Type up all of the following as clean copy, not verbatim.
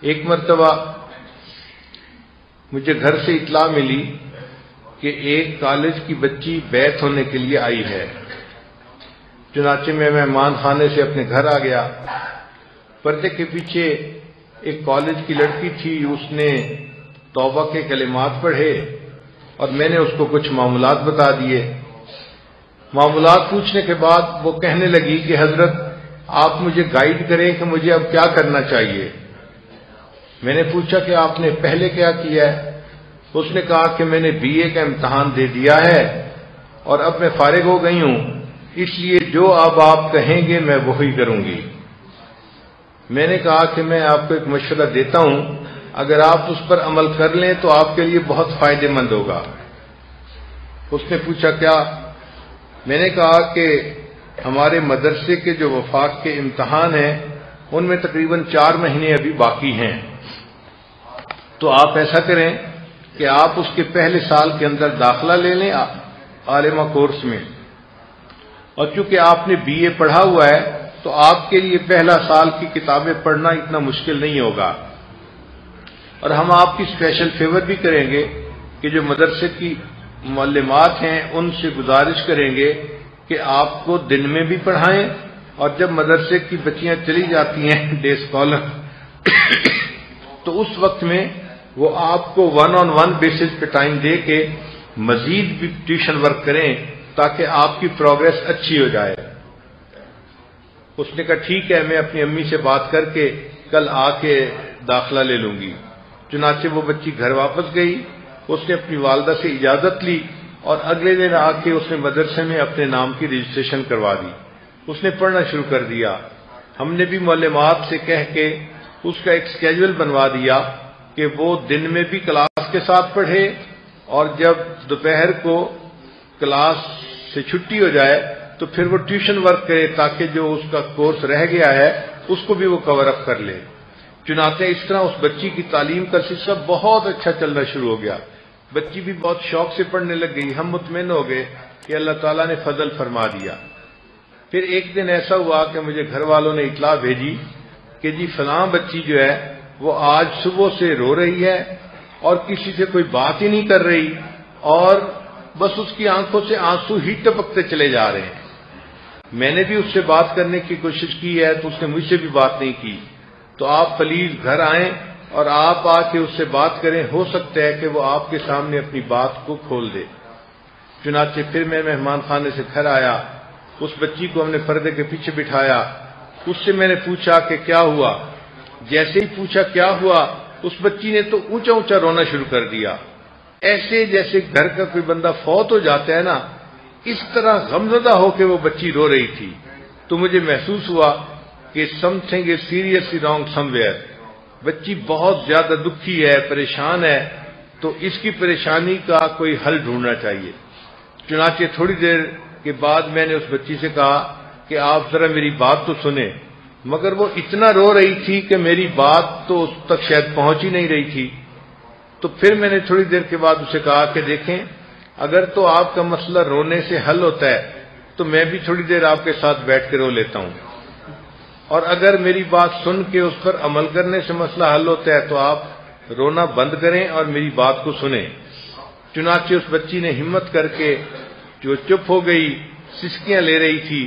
ایک مرتبہ مجھے گھر سے اطلاع ملی کہ ایک کالج کی بچی بیعت ہونے کے لیے آئی ہے۔ چنانچہ میں مہمان خانے سے اپنے گھر آ گیا۔ پردے کے پیچھے ایک کالج کی لڑکی تھی، اس نے توبہ کے کلمات پڑھے اور میں نے اس کو کچھ معاملات بتا دیے۔ معاملات پوچھنے کے بعد وہ کہنے لگی کہ حضرت آپ مجھے گائیڈ کریں کہ مجھے اب کیا کرنا چاہیے۔ میں نے پوچھا کہ آپ نے پہلے کیا کیا ہے؟ اس نے کہا کہ میں نے بی اے کا امتحان دے دیا ہے اور اب میں فارغ ہو گئی ہوں، اس لیے جو اب آپ کہیں گے میں وہی کروں گی۔ میں نے کہا کہ میں آپ کو ایک مشورہ دیتا ہوں، اگر آپ اس پر عمل کر لیں تو آپ کے لیے بہت فائدہ مند ہوگا۔ اس نے پوچھا کیا؟ میں نے کہا کہ ہمارے مدرسے کے جو وفاق کے امتحان ہیں ان میں تقریباً 4 مہینے ابھی باقی ہیں، تو آپ ایسا کریں کہ آپ اس کے پہلے سال کے اندر داخلہ لے لیں عالمہ کورس میں، اور چونکہ آپ نے بی اے پڑھا ہوا ہے تو آپ کے لیے پہلا سال کی کتابیں پڑھنا اتنا مشکل نہیں ہوگا، اور ہم آپ کی اسپیشل فیور بھی کریں گے کہ جو مدرسے کی معلمات ہیں ان سے گزارش کریں گے کہ آپ کو دن میں بھی پڑھائیں، اور جب مدرسے کی بچیاں چلی جاتی ہیں ڈے اسکالر تو اس وقت میں وہ آپ کو 1-on-1 بیسس پہ ٹائم دے کے مزید بھی ٹیوشن ورک کریں تاکہ آپ کی پروگرس اچھی ہو جائے۔ اس نے کہا ٹھیک ہے، میں اپنی امی سے بات کر کے کل آ کے داخلہ لے لوں گی۔ چنانچہ وہ بچی گھر واپس گئی، اس نے اپنی والدہ سے اجازت لی اور اگلے دن آ کے اس نے مدرسے میں اپنے نام کی رجسٹریشن کروا دی۔ اس نے پڑھنا شروع کر دیا۔ ہم نے بھی معلمات سے کہہ کے اس کا ایک اسکیجول بنوا دیا کہ وہ دن میں بھی کلاس کے ساتھ پڑھے اور جب دوپہر کو کلاس سے چھٹی ہو جائے تو پھر وہ ٹیوشن ورک کرے تاکہ جو اس کا کورس رہ گیا ہے اس کو بھی وہ کور اپ کر لے۔ چنانچہ اس طرح اس بچی کی تعلیم کا سلسلہ بہت اچھا چلنا شروع ہو گیا۔ بچی بھی بہت شوق سے پڑھنے لگ گئی۔ ہم مطمئن ہو گئے کہ اللہ تعالیٰ نے فضل فرما دیا۔ پھر ایک دن ایسا ہوا کہ مجھے گھر والوں نے اطلاع بھیجی کہ جی فلاں بچی جو ہے وہ آج صبح سے رو رہی ہے اور کسی سے کوئی بات ہی نہیں کر رہی، اور بس اس کی آنکھوں سے آنسو ہی ٹپکتے چلے جا رہے ہیں۔ میں نے بھی اس سے بات کرنے کی کوشش کی ہے تو اس نے مجھ سے بھی بات نہیں کی، تو آپ پلیز گھر آئیں اور آپ آ کے اس سے بات کریں، ہو سکتا ہے کہ وہ آپ کے سامنے اپنی بات کو کھول دے۔ چنانچہ پھر میں مہمان خانے سے گھر آیا، اس بچی کو ہم نے پردے کے پیچھے بٹھایا، اس سے میں نے پوچھا کہ کیا ہوا۔ جیسے ہی پوچھا کیا ہوا، اس بچی نے تو اونچا اونچا رونا شروع کر دیا، ایسے جیسے گھر کا کوئی بندہ فوت ہو جاتا ہے نا، اس طرح غمزدہ ہو کے وہ بچی رو رہی تھی۔ تو مجھے محسوس ہوا کہ some thing is seriously wrong some where, بچی بہت زیادہ دکھی ہے، پریشان ہے، تو اس کی پریشانی کا کوئی حل ڈھونڈنا چاہیے۔ چنانچہ تھوڑی دیر کے بعد میں نے اس بچی سے کہا کہ آپ ذرا میری بات تو سنیں، مگر وہ اتنا رو رہی تھی کہ میری بات تو اس تک شاید پہنچ ہی نہیں رہی تھی۔ تو پھر میں نے تھوڑی دیر کے بعد اسے کہا کہ دیکھیں، اگر تو آپ کا مسئلہ رونے سے حل ہوتا ہے تو میں بھی تھوڑی دیر آپ کے ساتھ بیٹھ کے رو لیتا ہوں، اور اگر میری بات سن کے اس پر عمل کرنے سے مسئلہ حل ہوتا ہے تو آپ رونا بند کریں اور میری بات کو سنیں۔ چنانچہ اس بچی نے ہمت کر کے جو چپ ہو گئی، سسکیاں لے رہی تھی،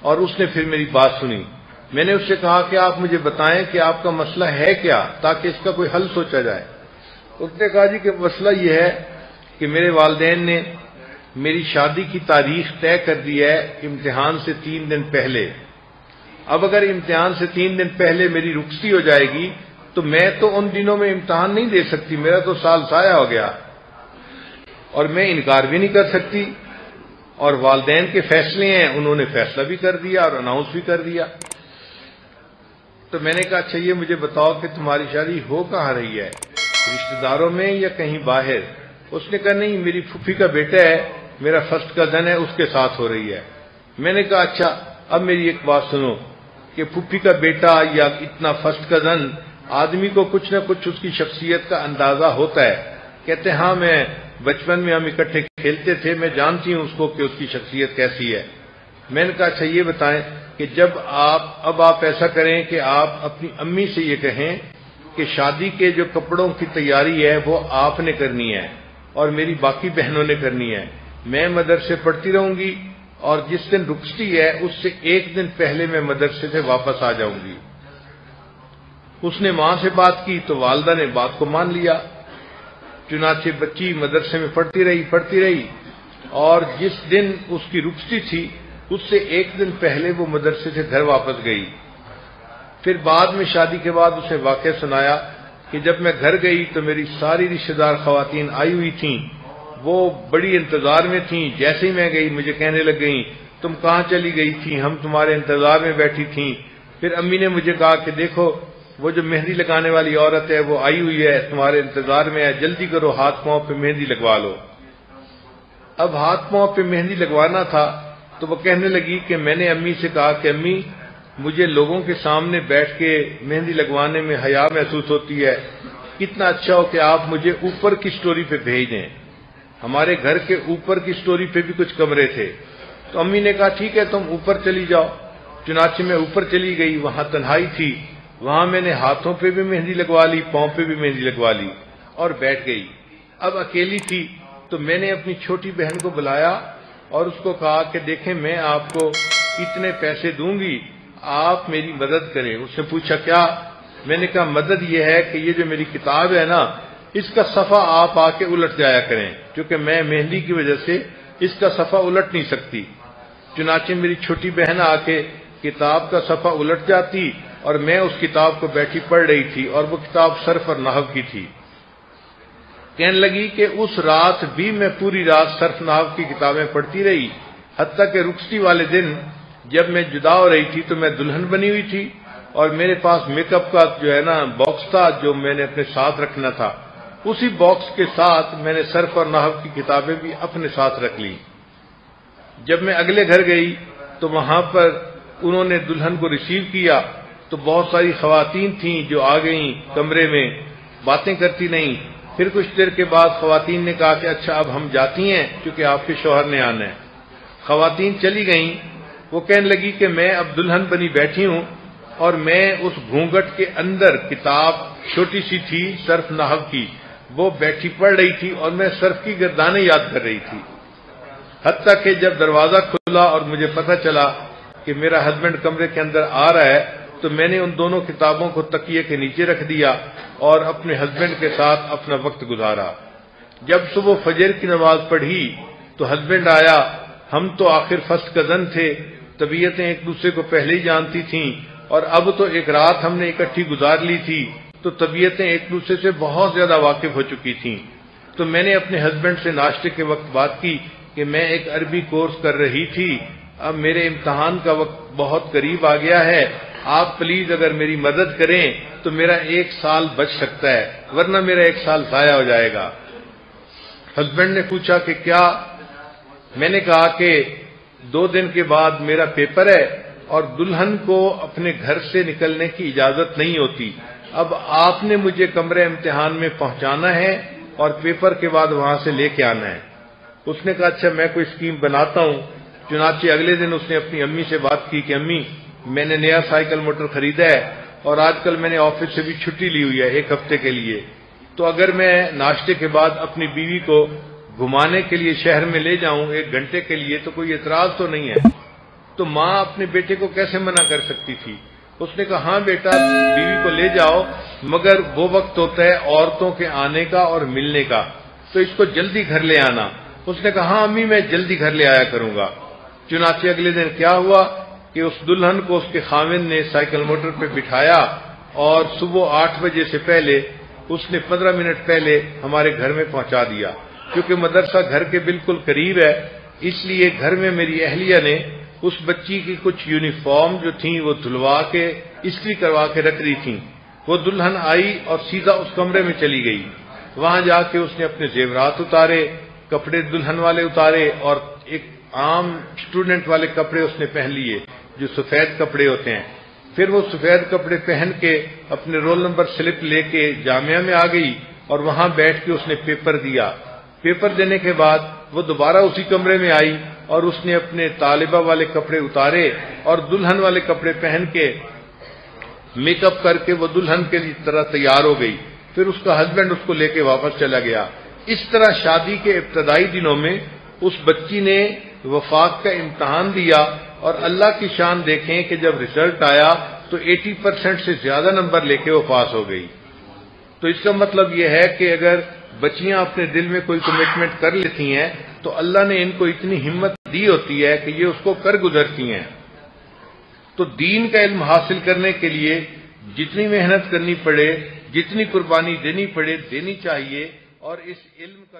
اور اس نے پھر میری بات سنی۔ میں نے اس سے کہا کہ آپ مجھے بتائیں کہ آپ کا مسئلہ ہے کیا تاکہ اس کا کوئی حل سوچا جائے۔ اس نے کہا جی کہ مسئلہ یہ ہے کہ میرے والدین نے میری شادی کی تاریخ طے کر دی ہے امتحان سے 3 دن پہلے۔ اب اگر امتحان سے 3 دن پہلے میری رخصتی ہو جائے گی تو میں تو ان دنوں میں امتحان نہیں دے سکتی، میرا تو سال ضائع ہو گیا، اور میں انکار بھی نہیں کر سکتی، اور والدین کے فیصلے ہیں، انہوں نے فیصلہ بھی کر دیا اور اناؤنس بھی کر دیا۔ تو میں نے کہا اچھا یہ مجھے بتاؤ کہ تمہاری شادی ہو کہاں رہی ہے، رشتہ داروں میں یا کہیں باہر؟ اس نے کہا نہیں، میری پھوپھی کا بیٹا ہے، میرا فرسٹ کزن ہے، اس کے ساتھ ہو رہی ہے۔ میں نے کہا اچھا اب میری ایک بات سنو کہ پھوپھی کا بیٹا یا اتنا فرسٹ کزن، آدمی کو کچھ نہ کچھ اس کی شخصیت کا اندازہ ہوتا ہے۔ کہتے ہیں ہاں میں بچپن میں ہم اکٹھے کھیلتے تھے، میں جانتی ہوں اس کو کہ اس کی شخصیت کیسی ہے۔ میں نے کہا اچھا یہ بتائیں کہ جب آپ ایسا کریں کہ آپ اپنی امی سے یہ کہیں کہ شادی کے جو کپڑوں کی تیاری ہے وہ آپ نے کرنی ہے اور میری باقی بہنوں نے کرنی ہے. میں مدرسے پڑھتی رہوں گی اور جس دن رخصتی ہے اس سے ایک دن پہلے میں مدرسے سے واپس آ جاؤں گی. اس نے ماں سے بات کی تو والدہ نے بات کو مان لیا. چنانچہ بچی مدرسے میں پڑھتی رہی اور جس دن اس کی رخصتی تھی اس سے ایک دن پہلے وہ مدرسے سے گھر واپس گئی. پھر بعد میں شادی کے بعد اسے واقعہ سنایا کہ جب میں گھر گئی تو میری ساری رشتہ دار خواتین آئی ہوئی تھیں، وہ بڑی انتظار میں تھیں. جیسے ہی میں گئی مجھے کہنے لگ گئیں تم کہاں چلی گئی تھی، ہم تمہارے انتظار میں بیٹھی تھیں. پھر امی نے مجھے کہا کہ دیکھو وہ جو مہندی لگانے والی عورت ہے وہ آئی ہوئی ہے، تمہارے انتظار میں ہے، جلدی کرو ہاتھ پاؤں پہ مہندی لگوا لو. اب ہاتھ پاؤں پہ مہندی لگوانا تھا تو وہ کہنے لگی کہ میں نے امی سے کہا کہ امی مجھے لوگوں کے سامنے بیٹھ کے مہندی لگوانے میں حیا محسوس ہوتی ہے، کتنا اچھا ہو کہ آپ مجھے اوپر کی سٹوری پہ بھیج دیں. ہمارے گھر کے اوپر کی سٹوری پہ بھی کچھ کمرے تھے تو امی نے کہا ٹھیک ہے تم اوپر چلی جاؤ. چنانچہ میں اوپر چلی گئی، وہاں تنہائی تھی، وہاں میں نے ہاتھوں پہ بھی مہندی لگوا لی، پاؤں پہ بھی مہندی لگوا لی اور بیٹھ گئی. اب اکیلی تھی تو میں نے اپنی چھوٹی بہن کو بلایا اور اس کو کہا کہ دیکھیں میں آپ کو اتنے پیسے دوں گی، آپ میری مدد کریں. اس نے پوچھا کیا؟ میں نے کہا مدد یہ ہے کہ یہ جو میری کتاب ہے نا اس کا صفحہ آپ آ کے الٹ جایا کریں، کیونکہ میں مہندی کی وجہ سے اس کا صفحہ الٹ نہیں سکتی. چنانچہ میری چھوٹی بہن آ کے کتاب کا صفحہ الٹ جاتی اور میں اس کتاب کو بیٹھی پڑھ رہی تھی اور وہ کتاب صرف اور نحو کی تھی. کہنے لگی کہ اس رات بھی میں پوری رات صرف نحو کی کتابیں پڑھتی رہی، حتیٰ کہ رخصتی والے دن جب میں جدا ہو رہی تھی تو میں دلہن بنی ہوئی تھی اور میرے پاس میک اپ کا جو ہے نا باکس تھا جو میں نے اپنے ساتھ رکھنا تھا. اسی باکس کے ساتھ میں نے صرف اور نحو کی کتابیں بھی اپنے ساتھ رکھ لی. جب میں اگلے گھر گئی تو وہاں پر انہوں نے دلہن کو ریسیو کیا تو بہت ساری خواتین تھیں جو آ گئیں کمرے میں، باتیں کرتی نہیں. پھر کچھ دیر کے بعد خواتین نے کہا کہ اچھا اب ہم جاتی ہیں کیونکہ آپ کے شوہر نے آنا ہے. خواتین چلی گئیں. وہ کہنے لگی کہ میں اب دلہن بنی بیٹھی ہوں اور میں اس گھونگھٹ کے اندر کتاب چھوٹی سی تھی صرف نحو کی، وہ بیٹھی پڑھ رہی تھی اور میں صرف کی گردانیں یاد کر رہی تھی. حتیٰ کہ جب دروازہ کھلا اور مجھے پتہ چلا کہ میرا ہسبینڈ کمرے کے اندر آ رہا ہے تو میں نے ان دونوں کتابوں کو تکیے کے نیچے رکھ دیا اور اپنے ہسبینڈ کے ساتھ اپنا وقت گزارا. جب صبح فجر کی نماز پڑھی تو ہسبینڈ آیا. ہم تو آخر فرسٹ کزن تھے، طبیعتیں ایک دوسرے کو پہلے ہی جانتی تھیں اور اب تو ایک رات ہم نے اکٹھی گزار لی تھی تو طبیعتیں ایک دوسرے سے بہت زیادہ واقف ہو چکی تھیں. تو میں نے اپنے ہسبینڈ سے ناشتے کے وقت بات کی کہ میں ایک عربی کورس کر رہی تھی، اب میرے امتحان کا وقت بہت قریب آ گیا ہے، آپ پلیز اگر میری مدد کریں تو میرا 1 سال بچ سکتا ہے ورنہ میرا 1 سال ضائع ہو جائے گا. ہسبینڈ نے پوچھا کہ کیا؟ میں نے کہا کہ 2 دن کے بعد میرا پیپر ہے اور دلہن کو اپنے گھر سے نکلنے کی اجازت نہیں ہوتی. اب آپ نے مجھے کمرے امتحان میں پہنچانا ہے اور پیپر کے بعد وہاں سے لے کے آنا ہے. اس نے کہا اچھا میں کوئی اسکیم بناتا ہوں. چنانچہ اگلے دن اس نے اپنی امی سے بات کی کہ امی میں نے نیا سائیکل موٹر خریدا ہے اور آج کل میں نے آفس سے بھی چھٹی لی ہوئی ہے 1 ہفتے کے لیے، تو اگر میں ناشتے کے بعد اپنی بیوی کو گھمانے کے لیے شہر میں لے جاؤں 1 گھنٹے کے لیے تو کوئی اعتراض تو نہیں ہے؟ تو ماں اپنے بیٹے کو کیسے منع کر سکتی تھی؟ اس نے کہا ہاں بیٹا بیوی کو لے جاؤ مگر وہ وقت ہوتا ہے عورتوں کے آنے کا اور ملنے کا، تو اس کو جلدی گھر لے آنا. اس نے کہا ہاں امی میں جلدی گھر لے آیا کروں گا. چنانچہ اگلے دن کیا ہوا کہ اس دلہن کو اس کے خاوند نے سائیکل موٹر پہ بٹھایا اور صبح 8 بجے سے پہلے اس نے 15 منٹ پہلے ہمارے گھر میں پہنچا دیا. کیونکہ مدرسہ گھر کے بالکل قریب ہے اس لیے گھر میں میری اہلیہ نے اس بچی کی کچھ یونیفارم جو تھیں وہ دھلوا کے استری کروا کے رکھ دی تھیں. وہ دلہن آئی اور سیدھا اس کمرے میں چلی گئی. وہاں جا کے اس نے اپنے زیورات اتارے، کپڑے دلہن والے اتارے اور ایک عام اسٹوڈنٹ والے کپڑے اس نے پہن لیے جو سفید کپڑے ہوتے ہیں. پھر وہ سفید کپڑے پہن کے اپنے رول نمبر سلپ لے کے جامعہ میں آ گئی اور وہاں بیٹھ کے اس نے پیپر دیا. پیپر دینے کے بعد وہ دوبارہ اسی کمرے میں آئی اور اس نے اپنے طالبہ والے کپڑے اتارے اور دلہن والے کپڑے پہن کے میک اپ کر کے وہ دلہن کے طرح تیار ہو گئی، پھر اس کا ہسبینڈ اس کو لے کے واپس چلا گیا۔ اس طرح شادی کے ابتدائی دنوں میں اس بچی نے وفاق کا امتحان دیا، اور اللہ کی شان دیکھیں کہ جب رزلٹ آیا تو 80% سے زیادہ نمبر لے کے وہ پاس ہو گئی۔ تو اس کا مطلب یہ ہے کہ اگر بچیاں اپنے دل میں کوئی کمٹمنٹ کر لیتی ہیں تو اللہ نے ان کو اتنی ہمت دی ہوتی ہے کہ یہ اس کو کر گزرتی ہیں۔ تو دین کا علم حاصل کرنے کے لیے جتنی محنت کرنی پڑے، جتنی قربانی دینی پڑے، دینی چاہیے، اور اس علم کا